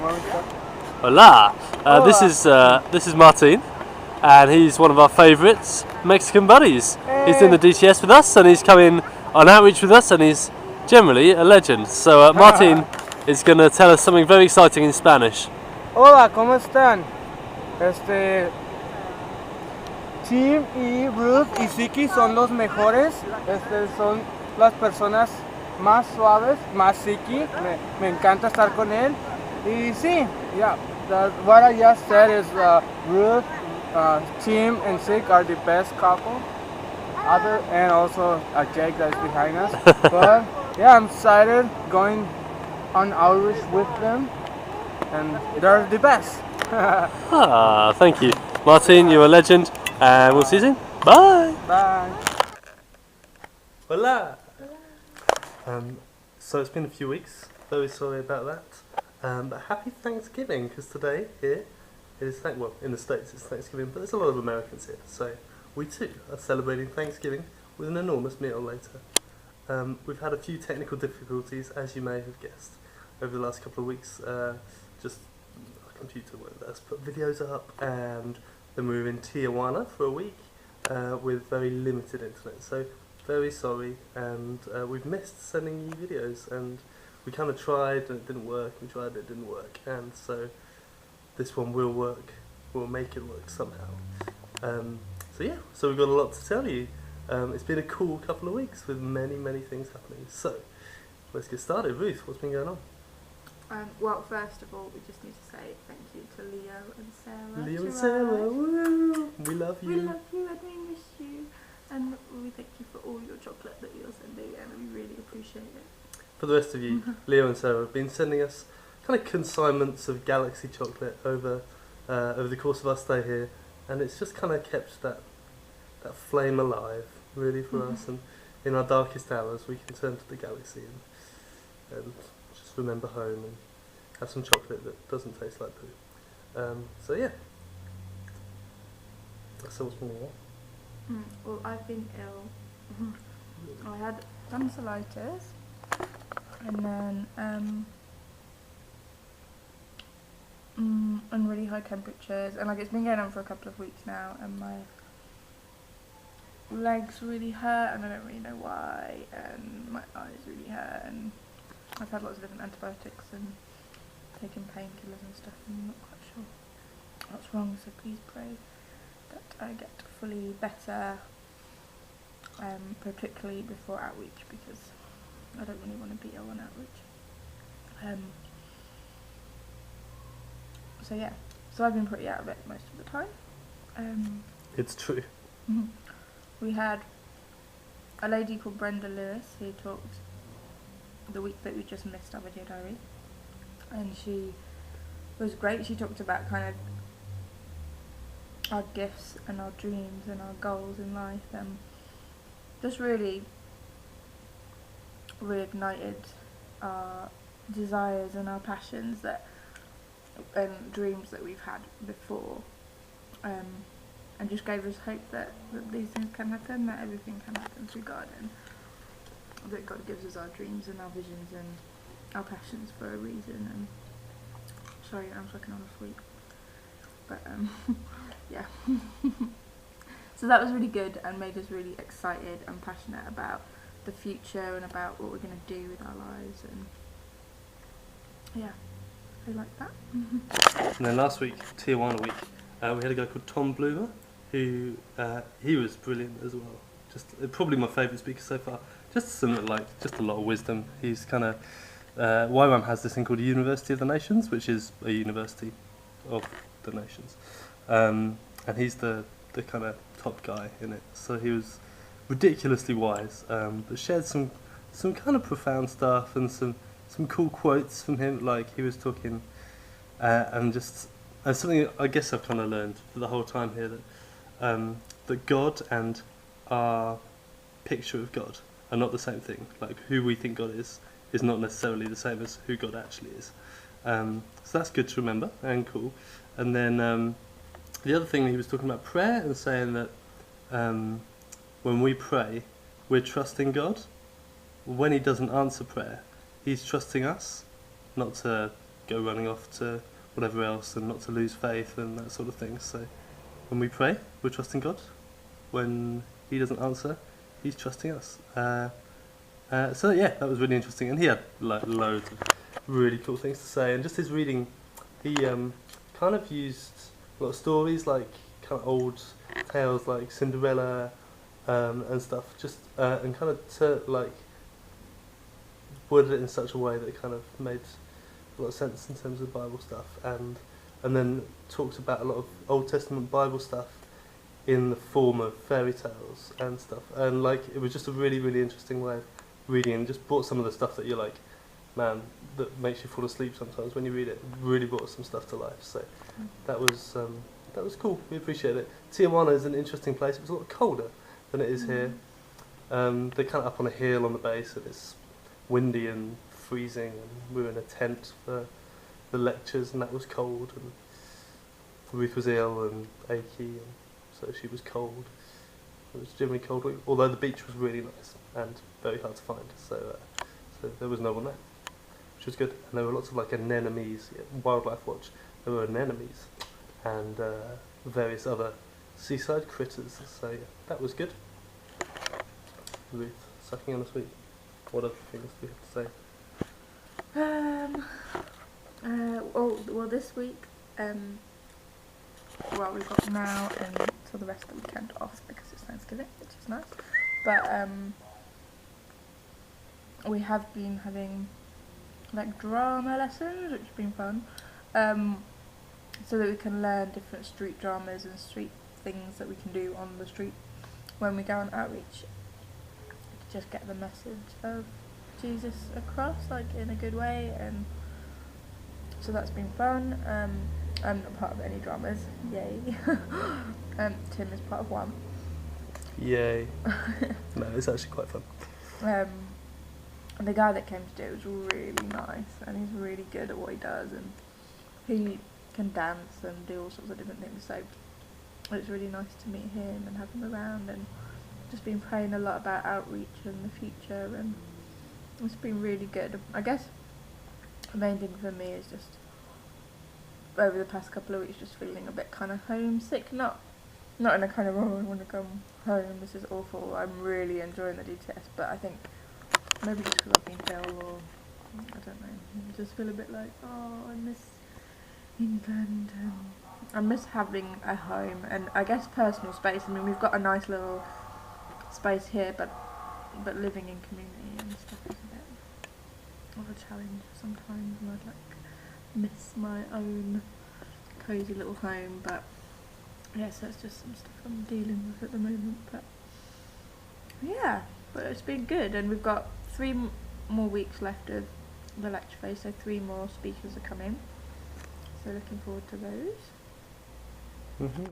Hola! This is Martin, and he's one of our favourites Mexican buddies. He's in the DTS with us, and he's coming on outreach with us, and he's generally a legend. So Martin is going to tell us something very exciting in Spanish. Hola, ¿cómo están? Tim y Ruth y Siki son los mejores. Son las personas más suaves, más Siki. Me encanta estar con él. Y sí, yeah, what I just said is Ruth, Tim, and Sik are the best couple. And also Jake that is behind us. But yeah, I'm excited going on outreach with them, and they're the best. Thank you. Martin, you're a legend, and we'll see you soon. Bye! Bye! Hola! So it's been a few weeks, very sorry about that. But happy Thanksgiving, because today here it is in the States it's Thanksgiving, but there's a lot of Americans here, so we too are celebrating Thanksgiving with an enormous meal later. We've had a few technical difficulties, as you may have guessed, over the last couple of weeks. Just our computer won't let us put videos up, and then we were in Tijuana for a week with very limited internet, so very sorry, and we've missed sending you videos, and we kind of tried and it didn't work, we tried and it didn't work, and so this one will work, we'll make it work somehow. So we've got a lot to tell you. It's been a cool couple of weeks with many things happening, so let's get started. Ruth, what's been going on? Well, first of all, we just need to say thank you to Leo and Sarah. Leo and Sarah, woo! We love you. We love you and we miss you, and we thank you for all your chocolate that you're sending, and we really appreciate it. For the rest of you, Leo and Sarah have been sending us kind of consignments of Galaxy chocolate over the course of our stay here, and it's just kind of kept that flame alive, really, for us. And in our darkest hours, we can turn to the Galaxy and just remember home and have some chocolate that doesn't taste like poo. So yeah, so what's been going on? Well, I've been ill. I had tonsillitis. And then, and really high temperatures, and like it's been going on for a couple of weeks now, and my legs really hurt, and I don't really know why, and my eyes really hurt, and I've had lots of different antibiotics and taken painkillers and stuff, and I'm not quite sure what's wrong, so please pray that I get fully better, particularly before outreach, because I don't really want to be ill on outreach. So yeah, so I've been pretty out of it most of the time. It's true. We had a lady called Brenda Lewis who talked the week that we just missed our video diary, and she was great. She talked about kind of our gifts and our dreams and our goals in life, and just really reignited our desires and our passions and dreams that we've had before, and just gave us hope that these things can happen, that everything can happen through God, and that God gives us our dreams and our visions and our passions for a reason. And sorry, I'm sucking on a sweet, but yeah. So that was really good and made us really excited and passionate about the future and about what we're going to do with our lives, and yeah, I like that. And then last week, Tijuana week, we had a guy called Tom Bloomer, who he was brilliant as well. Just probably my favourite speaker so far. Just a lot of wisdom. He's kind of YWAM has this thing called University of the Nations, which is a university of the nations, and he's the kind of top guy in it. So he was ridiculously wise, but shared some kind of profound stuff and some cool quotes from him. Like he was talking, and just something I guess I've kind of learned for the whole time here, that God and our picture of God are not the same thing. Like who we think God is not necessarily the same as who God actually is. So that's good to remember and cool. And then the other thing, he was talking about prayer and saying that when we pray, we're trusting God. When he doesn't answer prayer, he's trusting us, not to go running off to whatever else, and not to lose faith and that sort of thing. So when we pray, we're trusting God. When He doesn't answer, He's trusting us. So yeah, that was really interesting, and he had like loads of really cool things to say. And just his reading, he kind of used a lot of stories, like kind of old tales like Cinderella and stuff, just and kind of to like worded it in such a way that it kind of made a lot of sense in terms of Bible stuff, and then talked about a lot of Old Testament Bible stuff in the form of fairy tales and stuff, and like it was just a really, really interesting way of reading, and just brought some of the stuff that you're like, man, that makes you fall asleep sometimes when you read it. Really brought some stuff to life. So that was cool. We appreciate it. Tijuana is an interesting place. It was a lot colder than it is here. They're kind of up on a hill on the base, and it's windy and freezing, and we were in a tent for the lectures, and that was cold, and Ruth was ill and achy, and so she was cold. It was generally cold, although the beach was really nice and very hard to find, so there was no one there, which was good. And there were lots of like anemones, Wildlife Watch, there were anemones and various other seaside critters, so yeah, that was good. Ruth, sucking on the sweet. What other things do you have to say? Well, this week, we've got now until the rest of the weekend off because it's Thanksgiving, which is nice. But we have been having like drama lessons, which has been fun, so that we can learn different street dramas and street things that we can do on the street when we go on outreach, to just get the message of Jesus across, like in a good way. And so that's been fun. I'm not part of any dramas, yay. Tim is part of one. Yay. No, it's actually quite fun. And the guy that came to do it was really nice, and he's really good at what he does, and he can dance and do all sorts of different things, so it's really nice to meet him and have him around, and just been praying a lot about outreach and the future, and it's been really good. I guess the main thing for me is just over the past couple of weeks just feeling a bit kind of homesick, not in a kind of, oh, I want to come home, this is awful. I'm really enjoying the DTS, but I think maybe just because I've been ill, or I don't know, I just feel a bit like, oh, I miss England, and I miss having a home, and I guess personal space. I mean, we've got a nice little space here, but living in community and stuff is a bit of a challenge sometimes, and I'd like miss my own cosy little home. But yeah, so it's just some stuff I'm dealing with at the moment, but yeah, but it's been good, and we've got 3 more weeks left of the lecture phase, so 3 more speakers are coming, so looking forward to those.